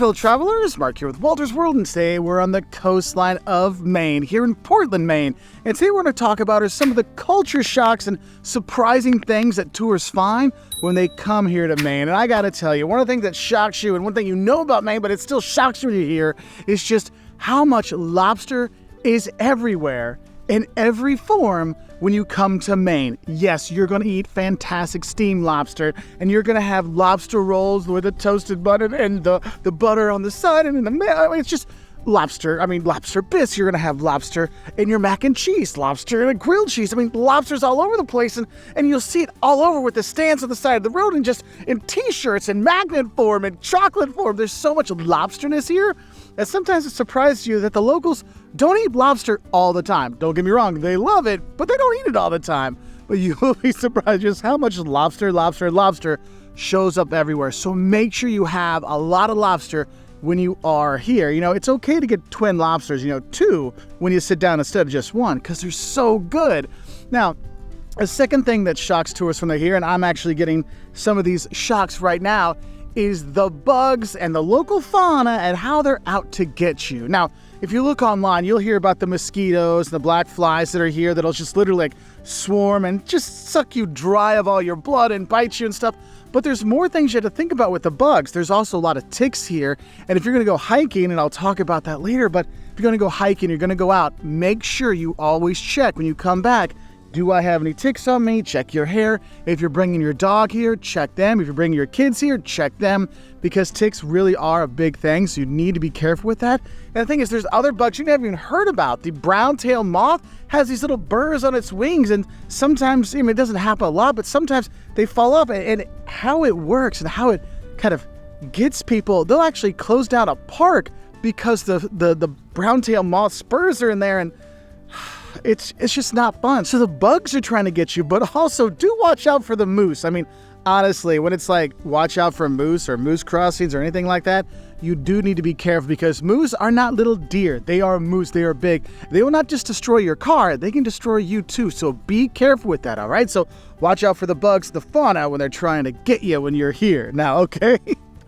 fellow travelers, Mark here with Wolters World, and today we're on the coastline of Maine, here in Portland, Maine. And today we're going to talk about some of the culture shocks and surprising things that tourists find when they come here to Maine. And I got to tell you, one of the things that shocks you, and one thing you know about Maine, but it still shocks you when you're here, is just how much lobster is everywhere in every form when you come to Maine. Yes, you're going to eat fantastic steamed lobster, and you're going to have lobster rolls with the toasted butter and the butter on the side and in the middle. I mean, it's just lobster. I mean, lobster bisque. You're going to have lobster in your mac and cheese, lobster and a grilled cheese. I mean, lobster's all over the place, and you'll see it all over with the stands on the side of the road and just in t-shirts and magnet form and chocolate form. There's so much lobsterness here that sometimes it surprises you that the locals don't eat lobster all the time. Don't get me wrong, they love it, but they don't eat it all the time. But you will be surprised just how much lobster shows up everywhere. So make sure you have a lot of lobster when you are here. You know, it's okay to get twin lobsters, two when you sit down instead of just one, because they're so good. Now, a second thing that shocks tourists when they're here, and I'm actually getting some of these shocks right now, is the bugs and the local fauna and how they're out to get you. Now, if you look online, you'll hear about the mosquitoes and the black flies that are here that'll just literally swarm and just suck you dry of all your blood and bite you and stuff. But there's more things you have to think about with the bugs. There's also a lot of ticks here. And if you're going to go hiking, and I'll talk about that later, but if you're going to go hiking, you're going to go out, make sure you always check when you come back. Do I have any ticks on me? Check your hair. If you're bringing your dog here, check them. If you're bringing your kids here, check them, because ticks really are a big thing, so you need to be careful with that. And the thing is, there's other bugs you never even heard about. The brown-tailed moth has these little burrs on its wings, and sometimes, it doesn't happen a lot, but sometimes they fall off. And how it works and how it kind of gets people, they'll actually close down a park because the brown-tailed moth spurs are in there, and it's just not fun. So the bugs are trying to get you, but also do watch out for the moose. I mean, honestly, when it's like watch out for moose or moose crossings or anything like that, you do need to be careful, because moose are not little deer. They are moose. They are big. They will not just destroy your car. They can destroy you too. So be careful with that, all right? So watch out for the bugs, the fauna, when they're trying to get you when you're here. Now, okay?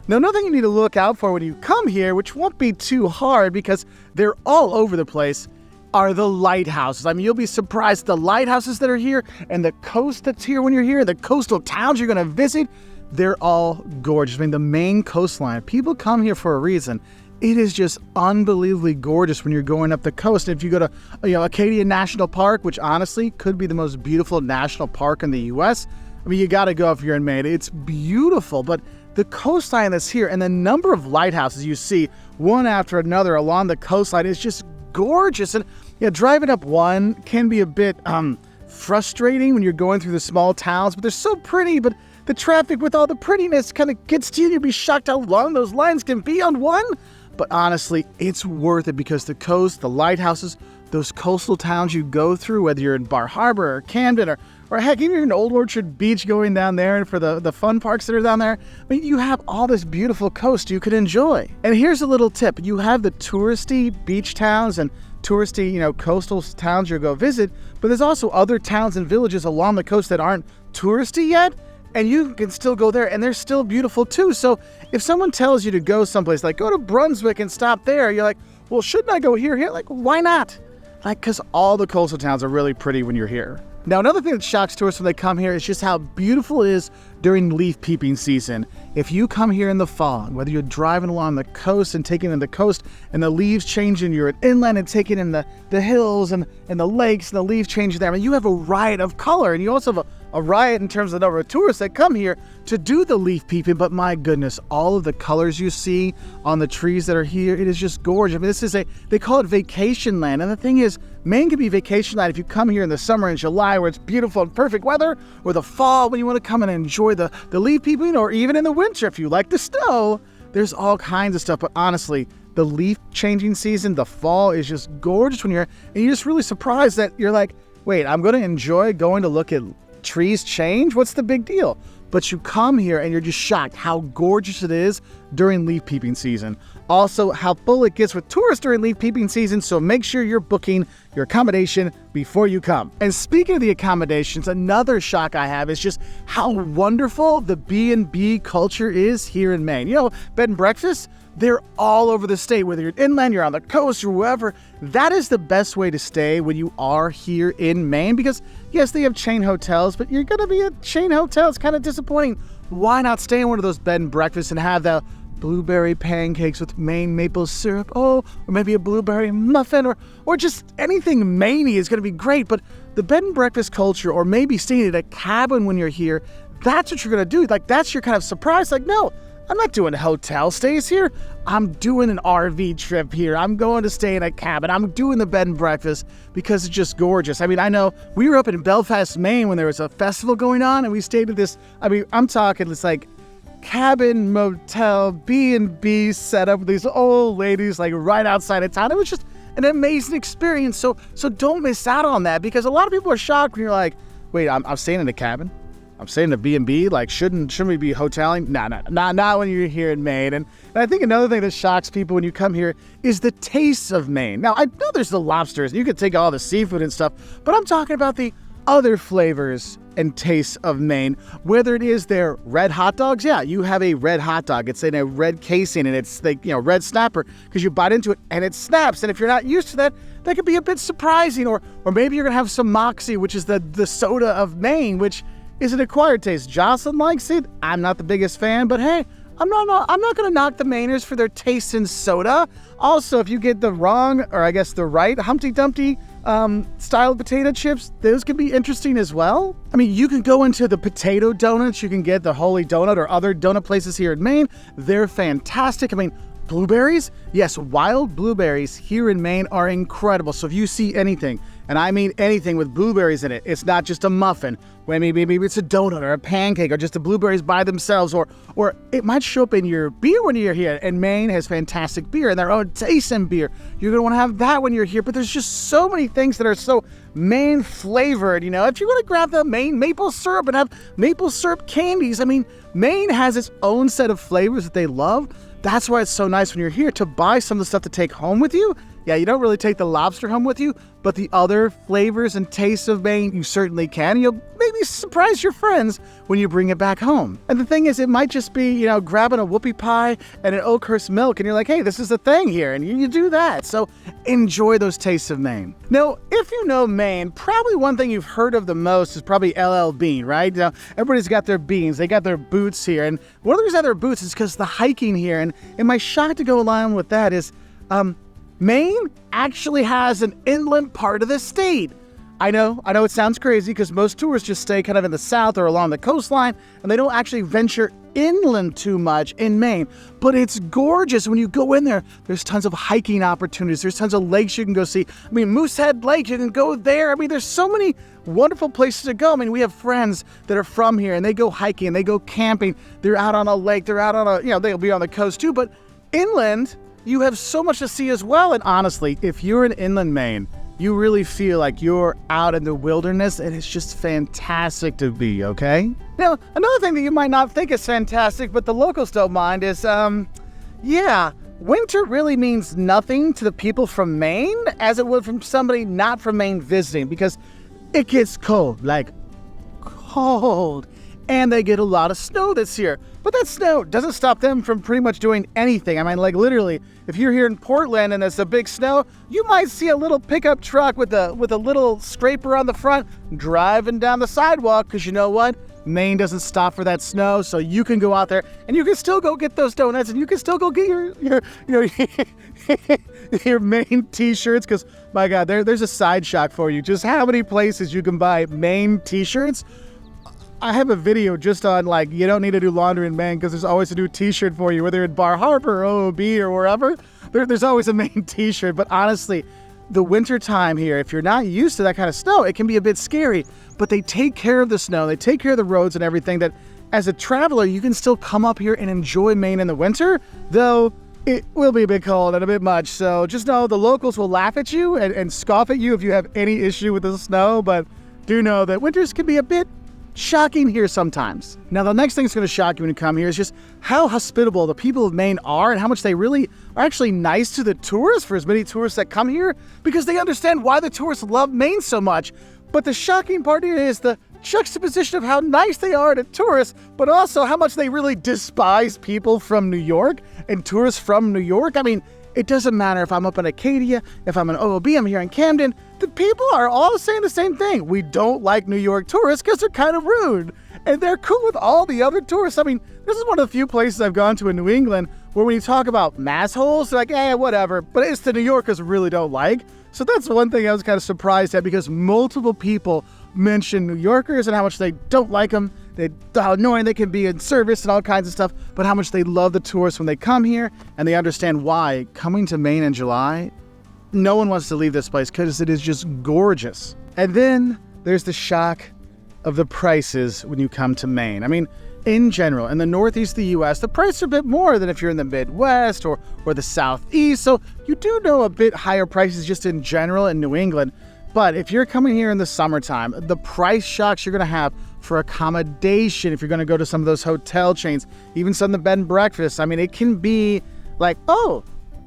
Now, another thing you need to look out for when you come here, which won't be too hard because they're all over the place, are the lighthouses. I mean, you'll be surprised. The lighthouses that are here and the coast that's here when you're here, the coastal towns you're going to visit, they're all gorgeous. I mean, the Maine coastline, people come here for a reason. It is just unbelievably gorgeous when you're going up the coast. If you go to Acadia National Park, which honestly could be the most beautiful national park in the U.S., I mean, you got to go if you're in Maine. It's beautiful, but the coastline that's here and the number of lighthouses you see one after another along the coastline is just gorgeous. And driving up one can be a bit frustrating when you're going through the small towns, but they're so pretty. But the traffic with all the prettiness kind of gets to you. You'll be shocked how long those lines can be on one. But honestly, it's worth it, because the coast, the lighthouses, those coastal towns you go through, whether you're in Bar Harbor or Camden or heck, even in Old Orchard Beach going down there, and for the fun parks that are down there, I mean, you have all this beautiful coast you could enjoy. And here's a little tip. You have the touristy beach towns and touristy, coastal towns you'll go visit, but there's also other towns and villages along the coast that aren't touristy yet, and you can still go there, and they're still beautiful too. So if someone tells you to go someplace, like go to Brunswick and stop there, you're like, well, shouldn't I go here? Like, why not? Because all the coastal towns are really pretty when you're here. Now, another thing that shocks tourists when they come here is just how beautiful it is during leaf peeping season. If you come here in the fall, whether you're driving along the coast and taking in the coast and the leaves changing, you're inland and taking in the hills and the lakes and the leaves changing there, I mean, you have a riot of color, and you also have a riot in terms of the number of tourists that come here to do the leaf peeping. But my goodness, all of the colors you see on the trees that are here, it is just gorgeous. I mean, this is they call it vacation land. And the thing is, Maine can be vacation land if you come here in the summer in July where it's beautiful and perfect weather, or the fall when you want to come and enjoy the leaf peeping, or even in the winter if you like the snow. There's all kinds of stuff. But honestly, the leaf changing season, the fall, is just gorgeous when you're, and you're just really surprised that you're like, wait, I'm going to enjoy going to look at trees change? What's the big deal? But you come here and you're just shocked how gorgeous it is during leaf peeping season. Also, how full it gets with tourists during leaf peeping season, so make sure you're booking your accommodation before you come. And speaking of the accommodations, another shock I have is just how wonderful the B&B culture is here in Maine. Bed and breakfast, they're all over the state, whether you're inland, you're on the coast, or wherever. That is the best way to stay when you are here in Maine, because yes, they have chain hotels, but you're gonna be at chain hotel. It's kind of disappointing. Why not stay in one of those bed and breakfasts and have the blueberry pancakes with Maine maple syrup, or maybe a blueberry muffin, or just anything Maine-y is going to be great. But the bed and breakfast culture, or maybe staying at a cabin when you're here, that's what you're going to do. Like, that's your kind of surprise. Like, no, I'm not doing hotel stays here. I'm doing an RV trip here. I'm going to stay in a cabin. I'm doing the bed and breakfast because it's just gorgeous. I mean, I know we were up in Belfast, Maine when there was a festival going on, and we stayed at this, I mean, I'm talking, it's like cabin, motel, B&B setup with these old ladies like right outside of town. It was just an amazing experience. So don't miss out on that, because a lot of people are shocked when you're like, wait, I'm staying in a cabin? I'm staying in a B&B? Like, shouldn't we be hoteling? Not when you're here in Maine. And I think another thing that shocks people when you come here is the taste of Maine. Now, I know there's the lobsters, and you can take all the seafood and stuff, but I'm talking about the other flavors and tastes of Maine, whether it is their red hot dogs. Yeah, you have a red hot dog. It's in a red casing, and it's like, red snapper, because you bite into it and it snaps. And if you're not used to that, that could be a bit surprising. Or maybe you're gonna have some Moxie, which is the soda of Maine, which is an acquired taste. Jocelyn likes it. I'm not the biggest fan, but hey, I'm not going to knock the Mainers for their taste in soda. Also, if you get the wrong, or I guess the right, Humpty Dumpty style potato chips, those can be interesting as well. I mean, you can go into the potato donuts. You can get the Holy Donut or other donut places here in Maine. They're fantastic. I mean, blueberries? Yes, wild blueberries here in Maine are incredible. So if you see anything, and I mean anything with blueberries in it, it's not just a muffin. Maybe it's a donut or a pancake or just the blueberries by themselves, or it might show up in your beer when you're here. And Maine has fantastic beer and their own taste in beer. You're going to want to have that when you're here. But there's just so many things that are so Maine flavored. If you want to grab the Maine maple syrup and have maple syrup candies, I mean, Maine has its own set of flavors that they love. That's why it's so nice when you're here to buy some of the stuff to take home with you. Yeah, you don't really take the lobster home with you, but the other flavors and tastes of Maine, you certainly can. You'll maybe surprise your friends when you bring it back home. And the thing is, it might just be, grabbing a whoopie pie and an Oakhurst milk, and you're like, hey, this is a thing here, and you do that. So enjoy those tastes of Maine. Now, if you know Maine, probably one thing you've heard of the most is probably LL Bean, right? Everybody's got their beans. They got their boots here. And one of the reasons they have their boots is because the hiking here. And my shock to go along with that is, Maine actually has an inland part of the state. I know it sounds crazy because most tourists just stay kind of in the south or along the coastline, and they don't actually venture inland too much in Maine. But it's gorgeous. When you go in there, there's tons of hiking opportunities. There's tons of lakes you can go see. I mean, Moosehead Lake, you can go there. I mean, there's so many wonderful places to go. I mean, we have friends that are from here, and they go hiking, they go camping. They're out on a lake. They're out on a, they'll be on the coast too. But inland, you have so much to see as well. And honestly, if you're in inland Maine, you really feel like you're out in the wilderness, and it's just fantastic to be, okay? Now, another thing that you might not think is fantastic, but the locals don't mind is, winter really means nothing to the people from Maine as it would from somebody not from Maine visiting, because it gets cold, like cold. And they get a lot of snow this year. But that snow doesn't stop them from pretty much doing anything. I mean, like literally, if you're here in Portland and there's a big snow, you might see a little pickup truck with a little scraper on the front driving down the sidewalk, because you know what? Maine doesn't stop for that snow, so you can go out there and you can still go get those donuts, and you can still go get your Maine t-shirts, because my God, there's a side shock for you. Just how many places you can buy Maine t-shirts. I have a video just on, like, you don't need to do laundry in Maine because there's always a new t-shirt for you, whether in Bar Harbor or OOB or wherever. There's always a Maine t-shirt. But honestly, the winter time here, if you're not used to that kind of snow, it can be a bit scary. But they take care of the snow. They take care of the roads and everything, that as a traveler, you can still come up here and enjoy Maine in the winter, though it will be a bit cold and a bit much. So just know the locals will laugh at you and scoff at you if you have any issue with the snow. But do know that winters can be a bit shocking here sometimes. Now, the next thing that's going to shock you when you come here is just how hospitable the people of Maine are, and how much they really are actually nice to the tourists, for as many tourists that come here, because they understand why the tourists love Maine so much. But the shocking part here is the juxtaposition of how nice they are to tourists, but also how much they really despise people from New York and tourists from New York. I mean, it doesn't matter if I'm up in Acadia, if I'm in OOB, I'm here in Camden. The people are all saying the same thing. We don't like New York tourists because they're kind of rude. And they're cool with all the other tourists. I mean, this is one of the few places I've gone to in New England where when you talk about massholes, they're like, whatever. But it's the New Yorkers really don't like. So that's one thing I was kind of surprised at, because multiple people mention New Yorkers and how much they don't like them, how annoying they can be in service and all kinds of stuff, but how much they love the tourists when they come here, and they understand why coming to Maine in July, no one wants to leave this place because it is just gorgeous. And then there's the shock of the prices when you come to Maine. I mean, in general, in the Northeast of the U.S., the prices are a bit more than if you're in the Midwest or the Southeast, so you do know a bit higher prices just in general in New England. But if you're coming here in the summertime, the price shocks you're going to have for accommodation, if you're going to go to some of those hotel chains, even some of the bed and breakfasts, I mean, it can be like, oh,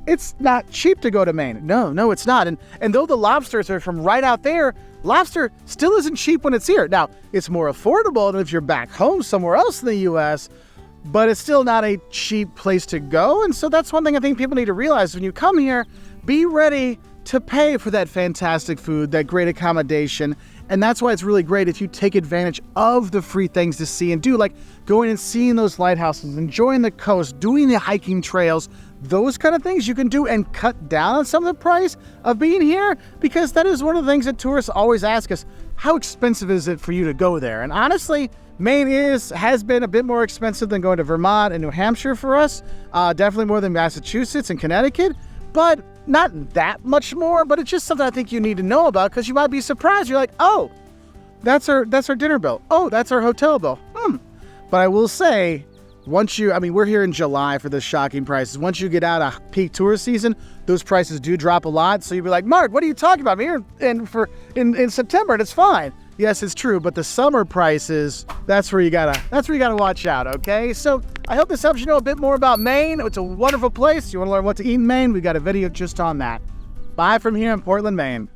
it's not cheap to go to Maine. No, it's not. And though the lobsters are from right out there, lobster still isn't cheap when it's here. Now, it's more affordable than if you're back home somewhere else in the U.S., but it's still not a cheap place to go. And so that's one thing I think people need to realize. When you come here, be ready to pay for that fantastic food, that great accommodation. And that's why it's really great if you take advantage of the free things to see and do, like going and seeing those lighthouses, enjoying the coast, doing the hiking trails, those kind of things you can do and cut down on some of the price of being here, because that is one of the things that tourists always ask us, how expensive is it for you to go there? And honestly, Maine has been a bit more expensive than going to Vermont and New Hampshire for us, definitely more than Massachusetts and Connecticut, but not that much more. But it's just something I think you need to know about, because you might be surprised. You're like, oh, that's our dinner bill. Oh, that's our hotel bill. But I will say, we're here in July for the shocking prices. Once you get out of peak tourist season, those prices do drop a lot. So you'll be like, Mark, what are you talking about? I'm here in September and it's fine. Yes, it's true, but the summer prices, that's where you gotta watch out, okay? So I hope this helps you know a bit more about Maine. It's a wonderful place. You wanna learn what to eat in Maine? We got a video just on that. Bye from here in Portland, Maine.